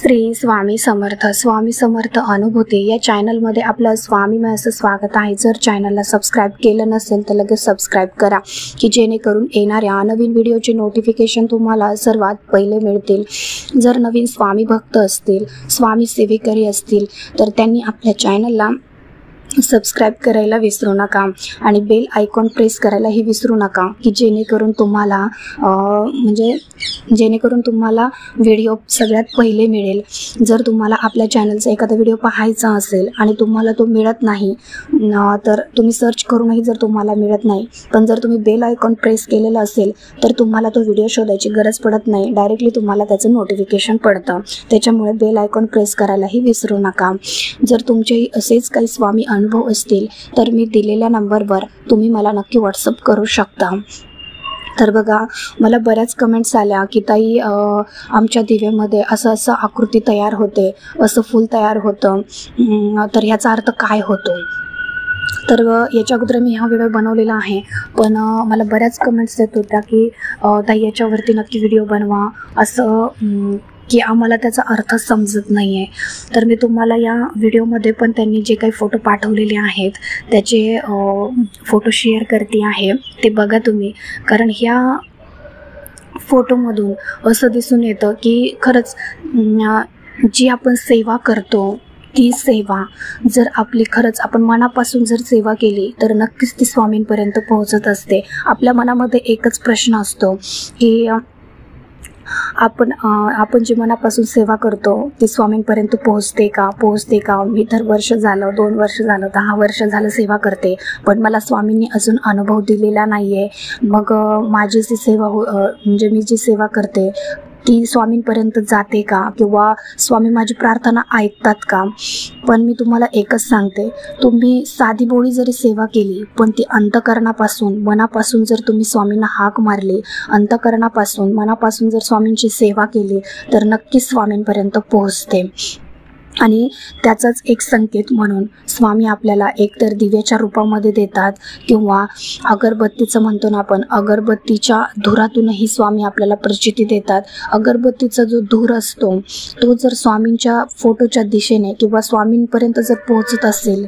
श्री स्वामी समर्थ अनुभूती या चॅनलमध्ये आपलं स्वामीमय असं स्वागत आहे। जर चॅनलला सबस्क्राइब केलं नसेल तर लगेच सबस्क्राइब करा की जेणेकरून येणाऱ्या नवीन व्हिडिओचे नोटिफिकेशन तुम्हाला सर्वात पहिले मिळतील। जर नवीन स्वामी भक्त असतील, स्वामी सेवेकरी असतील तर त्यांनी आपल्या चॅनलला सबस्क्राइब करायला विसरू नका आणि बेल आयकॉन प्रेस करायलाही विसरू नका की जेणेकरून तुम्हाला व्हिडिओ सगळ्यात पहिले मिळेल। जर तुम्हाला आपल्या चॅनलचा एखादा व्हिडिओ पाहायचा असेल आणि तुम्हाला तो मिळत नाही तर तुम्ही सर्च करूनही जर तुम्हाला मिळत नाही, पण जर तुम्ही बेल आयकॉन प्रेस केलेला असेल तर तुम्हाला तो व्हिडिओ शोधायची गरज पडत नाही, डायरेक्टली तुम्हाला त्याचं नोटिफिकेशन पडतं। त्याच्यामुळे बेल आयकॉन प्रेस करायलाही विसरू नका। जर तुमचेही असेच काही स्वामी अनुभव असतील तर मी दिलेल्या नंबरवर तुम्ही मला नक्की व्हॉट्सअप करू शकता। तर बघा, मला बऱ्याच कमेंट्स आल्या की ताई आमच्या दिव्यामध्ये असं आकृती तयार होते, असं फूल तयार होतं, तर ह्याचा अर्थ काय होतो। तर याच्या अगोदर मी हा व्हिडिओ बनवलेला आहे, पण मला बऱ्याच कमेंट्स येत होत्या की ताई याच्यावरती नक्की व्हिडिओ बनवा, असं की आम्हाला त्याचा अर्थ समजत नाही आहे। तर मी तुम्हाला या व्हिडिओमध्ये पण त्यांनी जे काही फोटो पाठवलेले आहेत त्याचे फोटो शेअर करते आहे, ते बघा तुम्ही। कारण ह्या फोटोमधून असं दिसून येतं की खरंच जी आपण सेवा करतो ती सेवा जर आपली खरंच आपण मनापासून जर सेवा केली तर नक्कीच ती स्वामींपर्यंत पोहोचत असते। आपल्या मनामध्ये एकच प्रश्न असतो की आपण जी मनापासून सेवा करतो ती स्वामींपर्यंत पोहोचते का। मी तर वर्ष झालं, 2 वर्ष झालं, 10 वर्ष झालं सेवा करते, पण मला स्वामींनी अजून अनुभव दिलेला नाही आहे। मग माझी जी सेवा म्हणजे मी जी सेवा करते ती स्वामींपर्यंत जाते का, किंवा स्वामी माझी प्रार्थना ऐकतात का। पण मी तुम्हाला एकच सांगते, तुम्ही साधी बोळी जरी सेवा केली पण ती अंतःकरणापासून मनापासून जर तुम्ही स्वामींना हाक मारली, अंतःकरणापासून मनापासून जर स्वामींची सेवा केली तर नक्कीच स्वामींपर्यंत पोहोचते। आणि त्याचाच एक संकेत म्हणून स्वामी आपल्याला एकतर दिव्याच्या रूपामध्ये देतात किंवा अगरबत्तीचं म्हणतो ना आपण, अगरबत्तीच्या धुरातूनही स्वामी आपल्याला प्रचिती देतात। अगरबत्तीचा जो धूर असतो तो जर स्वामींच्या फोटोच्या दिशेने किंवा स्वामींपर्यंत जर पोहोचत असेल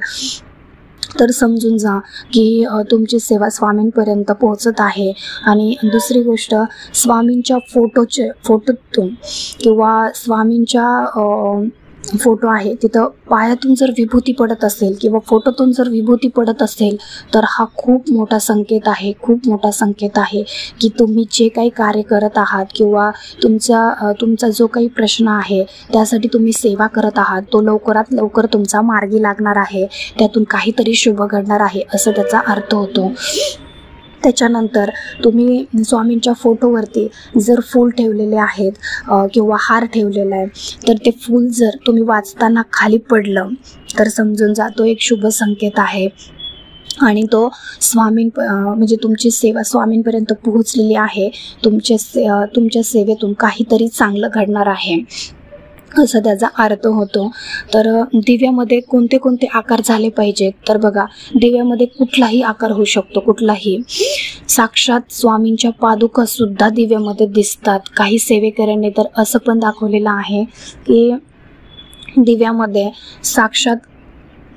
तर समजून जा की तुमची सेवा स्वामींपर्यंत पोहोचत आहे। आणि दुसरी गोष्ट, स्वामींच्या फोटोतून किंवा स्वामींच्या फोटो आहे तिथं पायातून जर विभूती पडत असेल किंवा फोटोतून जर विभूती पडत असेल तर हा खूप मोठा संकेत आहे की तुम्ही जे काही कार्य करत आहात किंवा तुमचा जो काही प्रश्न आहे त्यासाठी तुम्ही सेवा करत आहात तो लवकरात लवकर तुमचा मार्गी लागणार आहे, त्यातून काहीतरी शुभ घडणार आहे असं त्याचा अर्थ होतो। त्याच्यानंतर तुम्ही स्वामींच्या फोटोवरती जर फूल ठेवलेले आहेत किंवा हार ठेवलेला आहे तर ते फूल जर तुम्ही वाचताना खाली पडलं तर समजून जा तो एक शुभ संकेत आहे आणि तो म्हणजे तुमची सेवा स्वामींपर्यंत पोहोचलेली आहे। तुमच्या सेवेतून काहीतरी चांगलं घडणार आहे असं त्याचा अर्थ होतो। तर दिव्यामध्ये कोणते कोणते आकार झाले पाहिजेत, तर बघा, दिव्यामध्ये कुठलाही आकार होऊ शकतो, कुठलाही। साक्षात स्वामींच्या पादुका सुद्धा दिव्यामध्ये दिसतात। काही सेवेकऱ्यांनी तर असं पण दाखवलेलं आहे की दिव्यामध्ये साक्षात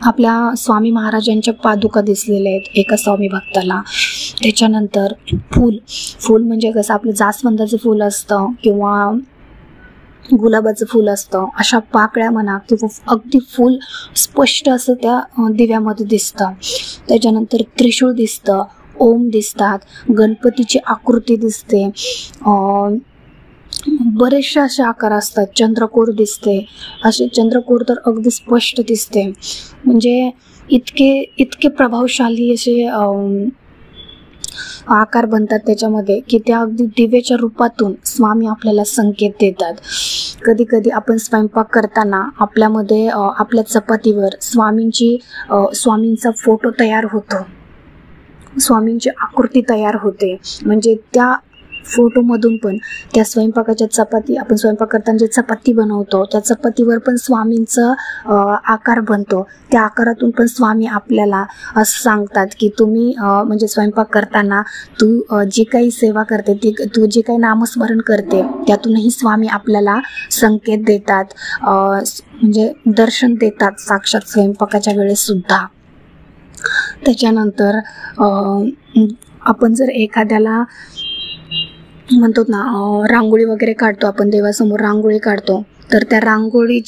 आपल्या स्वामी महाराजांच्या पादुका दिसलेल्या आहेत एका स्वामी भक्ताला। त्याच्यानंतर फूल म्हणजे कसं आपलं जास्वंदाचं फूल असतं किंवा गुलाबाचं फूल असतं, अशा पाकळ्या म्हणा किंवा अगदी फूल स्पष्ट असं त्या दिव्यामध्ये दिसतं। त्याच्यानंतर त्रिशूळ दिसतं, ओम दिसतात, गणपतीची आकृती दिसते, बरेचसे असे आकार असतात, चंद्रकोर दिसते, असे चंद्रकोर तर अगदी स्पष्ट दिसते। म्हणजे इतके प्रभावशाली असे आकार बनतात त्याच्यामध्ये की त्या अगदी दिव्याच्या रूपातून स्वामी आपल्याला संकेत देतात। कधी कधी आपण स्वयंपाक करताना आपल्यामध्ये आपल्या चपातीवर स्वामींचा फोटो तयार होतो, स्वामींची आकृती तयार होते, म्हणजे त्या फोटोमधून पण त्या स्वयंपाकाच्या चपाती, आपण स्वयंपाक करताना जे चपाती बनवतो त्या चपातीवर पण स्वामींचा आकार बनतो. त्या आकारातून पण स्वामी आपल्याला असं सांगतात की तुम्ही म्हणजे स्वयंपाक करताना तू जी काही सेवा करते, तू जे काही नामस्मरण करते त्यातूनही स्वामी आपल्याला संकेत देतात, म्हणजे दर्शन देतात साक्षात स्वयंपाकाच्या वेळेस सुद्धा. त्याच्यानंतर आपण जर एखाद्याला म्हणतो ना रांगोळी वगैरे काढतो, आपण देवासमोर रांगोळी काढतो, तर त्या रांगोळी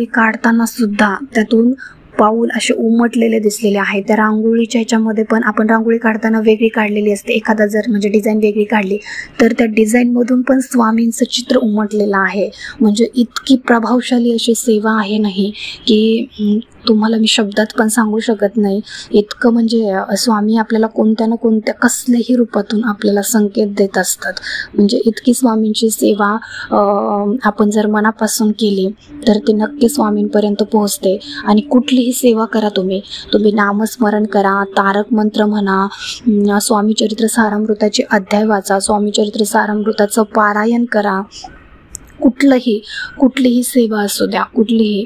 काढताना सुद्धा त्यातून पाऊल असे उमटलेले दिसलेले आहे. त्या रांगोळीच्या ह्याच्यामध्ये पण आपण रांगोळी काढताना वेगळी काढलेली असते, एखादा जर म्हणजे डिझाईन वेगळी काढली तर त्या डिझाईनमधून पण स्वामींचं चित्र उमटलेलं आहे. म्हणजे इतकी प्रभावशाली अशी सेवा आहे नाही की तुम्हाला मी शब्दात पण सांगू शकत नाही. इतकं म्हणजे स्वामी आपल्याला कोणत्या ना कोणत्या कसल्याही रूपातून आपल्याला संकेत देत असतात. म्हणजे इतकी स्वामींची सेवा आपण जर मनापासून केली तर ती नक्की स्वामींपर्यंत पोहोचते. आणि कुठलीही सेवा करा, तुम्ही नामस्मरण करा, तारक मंत्र म्हणा, स्वामी चरित्र सारामृताचे अध्याय वाचा, स्वामी चरित्र सारामृताचं पारायण करा, कुठलीही सेवा असू द्या, कुठलीही,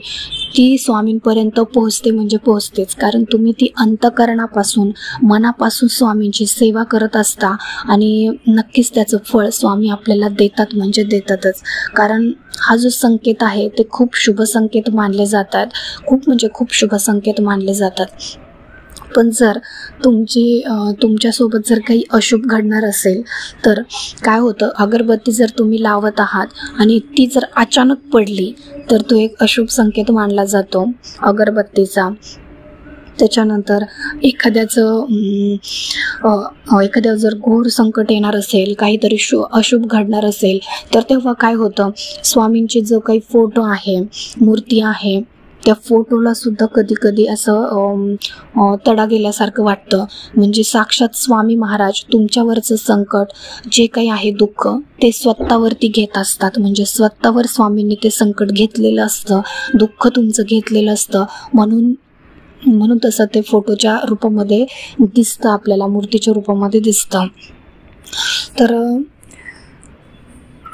ती स्वामींपर्यंत पोहोचते म्हणजे पोहोचतेच. कारण तुम्ही ती अंतःकरणापासून मनापासून स्वामींची सेवा करत असता आणि नक्कीच त्याचं फळ स्वामी आपल्याला देतात म्हणजे देतातच. कारण हा जो संकेत आहे ते खूप शुभ संकेत मानले जातात, खूप शुभ संकेत मानले जातात. पण जर तुमच्यासोबत जर काही अशुभ घडणार असेल तर काय होतं, अगरबत्ती जर तुम्ही लावत आहात आणि ती जर अचानक पडली तर तो एक अशुभ संकेत मानला जातो अगरबत्तीचा. त्याच्यानंतर एखाद्याचं जर घोर संकट येणार असेल, काहीतरी अशुभ घडणार असेल तर तेव्हा काय होतं, स्वामींची जो काही फोटो आहे, मूर्ती आहे, त्या फोटोला सुद्धा कधी असं तडा गेल्यासारखं वाटतं. म्हणजे साक्षात स्वामी महाराज तुमच्यावरचं संकट जे काही आहे, दुःख, ते स्वतःवरती घेत असतात. म्हणजे स्वतःवर स्वामींनी ते संकट घेतलेलं असतं, दुःख तुमचं घेतलेलं असतं. म्हणून तसं ते फोटोच्या रूपामध्ये दिसतं, आपल्याला मूर्तीच्या रूपामध्ये दिसतं. तर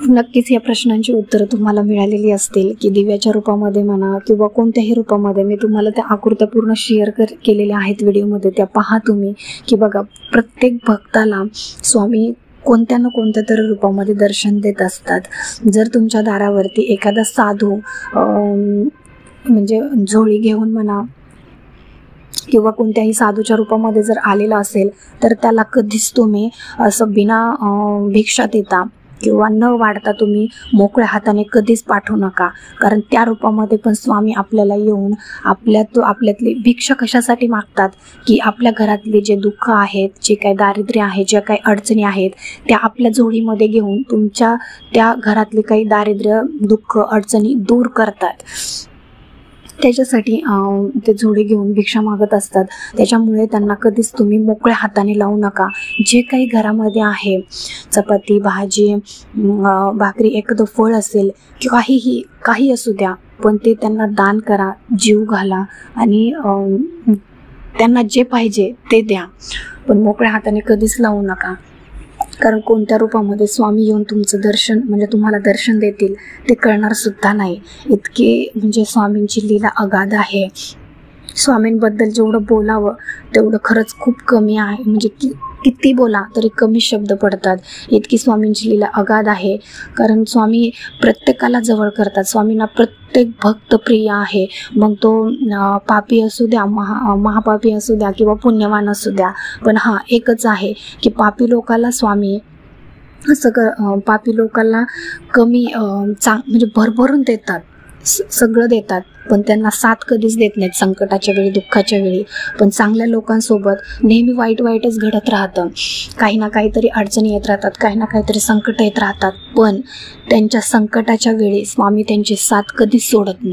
नक्कीच या प्रश्नांची उत्तरं तुम्हाला मिळालेली असतील की दिव्याच्या रूपामध्ये म्हणा किंवा कोणत्याही रूपामध्ये. मी तुम्हाला त्या आकृत्या पूर्ण शेअर केलेल्या आहेत व्हिडिओमध्ये, त्या पहा तुम्ही. की बघा, प्रत्येक भक्ताला स्वामी कोणत्या ना कोणत्या तरी रूपामध्ये दर्शन देत असतात. जर तुमच्या दारावरती एखादा साधू म्हणजे झोळी घेऊन म्हणा किंवा कोणत्याही साधूच्या रूपामध्ये जर आलेला असेल तर त्याला कधीच तुम्ही असं बिना भिक्षा देता किंवा न वाढता तुम्ही मोकळ्या हाताने कधीच पाठवू नका. कारण त्या रूपामध्ये पण स्वामी आपल्याला येऊन आपल्यातली भिक्षा कशासाठी मागतात की आपल्या घरातले जे दुःख आहेत, जे काही दारिद्र्य आहे, ज्या काही अडचणी आहेत त्या आपल्या झोळीमध्ये घेऊन तुमच्या त्या घरातले काही दारिद्र्य, दुःख, अडचणी दूर करतात. त्याच्यासाठी ते झोळी घेऊन भिक्षा मागत असतात. त्याच्यामुळे त्यांना कधीच तुम्ही मोकळ्या हाताने लावू नका. जे काही घरामध्ये आहे, चपाती, भाजी, भाकरी, एखादं फळ असेल किंवा काही असू द्या, पण ते त्यांना दान करा, जीव घाला आणि त्यांना जे पाहिजे ते द्या. पण मोकळ्या हाताने कधीच लावू नका. कारण कोणत्या रूपामध्ये स्वामी येऊन तुमचं दर्शन म्हणजे तुम्हाला दर्शन देतील ते कळणार सुद्धा नाही. इतके म्हणजे स्वामींची लीला अगाध आहे. स्वामींबद्दल जेवढं बोलावं तेवढं खरंच खूप कमी आहे. म्हणजे किती बोला तरी कमी शब्द पडतात. इतकी स्वामींची लीला अगाध आहे. कारण स्वामी प्रत्येकाला जवळ करतात. स्वामींना प्रत्येक भक्त प्रिय आहे. मग तो पापी असू द्या, महापापी असू द्या किंवा पुण्यवान असू द्या. पण एकच आहे की पापी लोकाला स्वामी पापी लोकांना कमी म्हणजे भरभरून देतात, सगळं देतात, पण त्यांना साथ कधीच देत नाहीत संकटाच्या वेळी, दुःखाच्या वेळी. पण चांगल्या लोकांसोबत नेहमी वाईटच घडत राहतं. काही ना काहीतरी अडचणी येत राहतात, काही ना काहीतरी संकट येत राहतात. पण त्यांच्या संकटाच्या वेळी स्वामी त्यांची साथ कधीच सोडत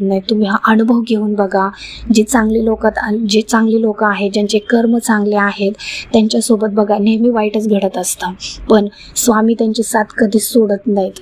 नाहीत. तुम्ही हा अनुभव घेऊन बघा. जे चांगली लोक आहेत, ज्यांचे कर्म चांगले आहेत, त्यांच्यासोबत बघा नेहमी वाईटच घडत असतं. पण स्वामी त्यांची साथ कधीच सोडत नाहीत.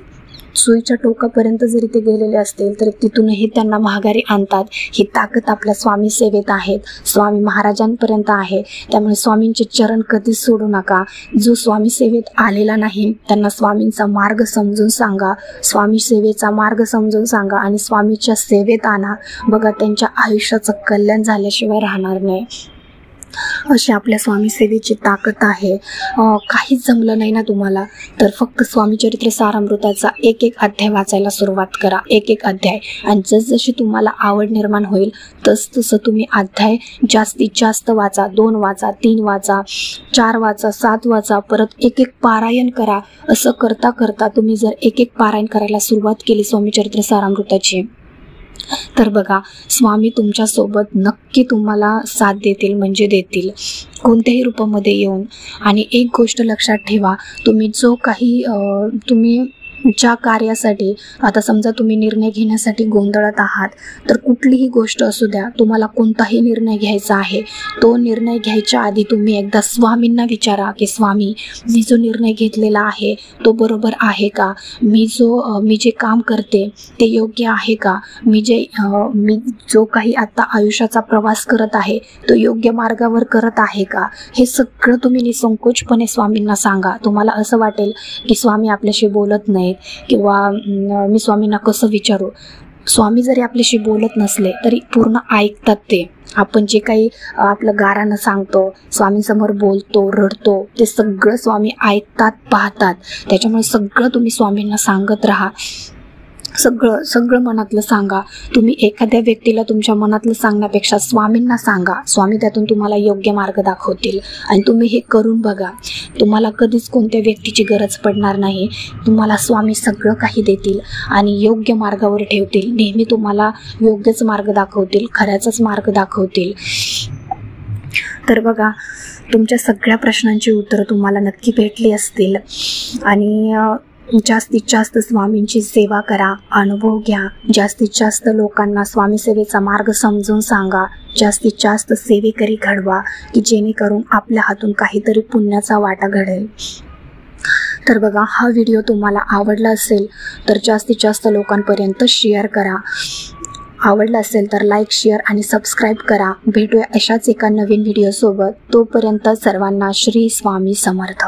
सुईच्या टोकापर्यंत जरी ते गेलेले असतील तर तिथूनही त्यांना माघारी आणतात. ही ताकद आपल्या स्वामी सेवेत आहेत, स्वामी महाराजांपर्यंत आहे. त्यामुळे स्वामींचे चरण कधीच सोडू नका. जो स्वामी सेवेत आलेला नाही त्यांना स्वामींचा मार्ग समजून सांगा, स्वामी सेवेचा मार्ग समजून सांगा आणि स्वामीच्या सेवेत आणा. बघा, त्यांच्या आयुष्याचं कल्याण झाल्याशिवाय राहणार नाही. अशी आपल्या स्वामी सेवेची ताकद आहे. काहीच जमलं नाही ना तुम्हाला तर फक्त स्वामी चरित्र सारामृताचा एक अध्याय वाचायला सुरुवात करा, एक अध्याय. आणि जसजशी तुम्हाला आवड निर्माण होईल तसं तुम्ही अध्याय जास्तीत जास्त वाचा. 2 वाचा, 3 वाचा, 4 वाचा, 7 वाचा, परत एक पारायण करा. असं करता करता तुम्ही जर एक पारायण करायला सुरुवात केली स्वामी चरित्र सारामृताची तर बघा, स्वामी तुमच्यासोबत नक्की तुम्हाला साथ देतील, म्हणजे देतील कोणत्याही रूपामध्ये येऊन. आणि एक गोष्ट लक्षात ठेवा, तुम्ही जो काही तुम्ही ज्या कार्यासाठी आता समजा तुम्ही निर्णय घेण्यासाठी गोंधळत आहात तर कुठलीही गोष्ट असू द्या, तुम्हाला कोणताही निर्णय घ्यायचा आहे, तो निर्णय घ्यायच्या आधी तुम्ही एकदा स्वामींना विचारा की स्वामी, मी जो निर्णय घेतलेला आहे तो बरोबर आहे का? मी जे काम करते ते योग्य आहे का? मी जो काही आता आयुष्याचा प्रवास करत आहे तो योग्य मार्गावर करत आहे का? हे सगळं तुम्ही निसंकोचपणे स्वामींना सांगा. तुम्हाला असं वाटेल की स्वामी आपल्याशी बोलत नाही किंवा मी स्वामींना कसं विचारू. स्वामी जरी आपल्याशी बोलत नसले तरी पूर्ण ऐकतात ते. आपण जे काही आपलं गारानं सांगतो, स्वामींसमोर बोलतो, रडतो, ते सगळं स्वामी ऐकतात, पाहतात. त्याच्यामुळे सगळं तुम्ही स्वामींना सांगत राहा. सगळं मनातलं सांगा. तुम्ही एखाद्या व्यक्तीला तुमच्या मनातलं सांगण्यापेक्षा स्वामींना सांगा. स्वामी त्यातून तुम्हाला योग्य मार्ग दाखवतील आणि तुम्ही हे करून बघा. तुम्हाला कधीच कोणत्या व्यक्तीची गरज पडणार नाही. तुम्हाला स्वामी सगळं काही देतील आणि योग्य मार्गावर ठेवतील. नेहमी तुम्हाला योग्यच मार्ग दाखवतील, खऱ्याचाच मार्ग दाखवतील. तर बघा, तुमच्या सगळ्या प्रश्नांची उत्तरं तुम्हाला नक्की भेटली असतील. आणि जास्तीत जास्त स्वामींची सेवा करा, अनुभव घ्या. जास्तीत जास्त लोकांना स्वामी सेवेचा मार्ग समजून सांगा. जास्तीत जास्त सेवेकरी घडवा की जेणेकरून आपल्या हातून काहीतरी पुण्याचा वाटा घडेल. तर बघा, हा व्हिडिओ तुम्हाला आवडला असेल तर जास्तीत जास्त लोकांपर्यंत शेअर करा. आवडला असेल तर लाईक, शेअर आणि सबस्क्राईब करा. भेटूया अशाच एका नवीन व्हिडिओसोबत. तोपर्यंत सर्वांना श्री स्वामी समर्थ.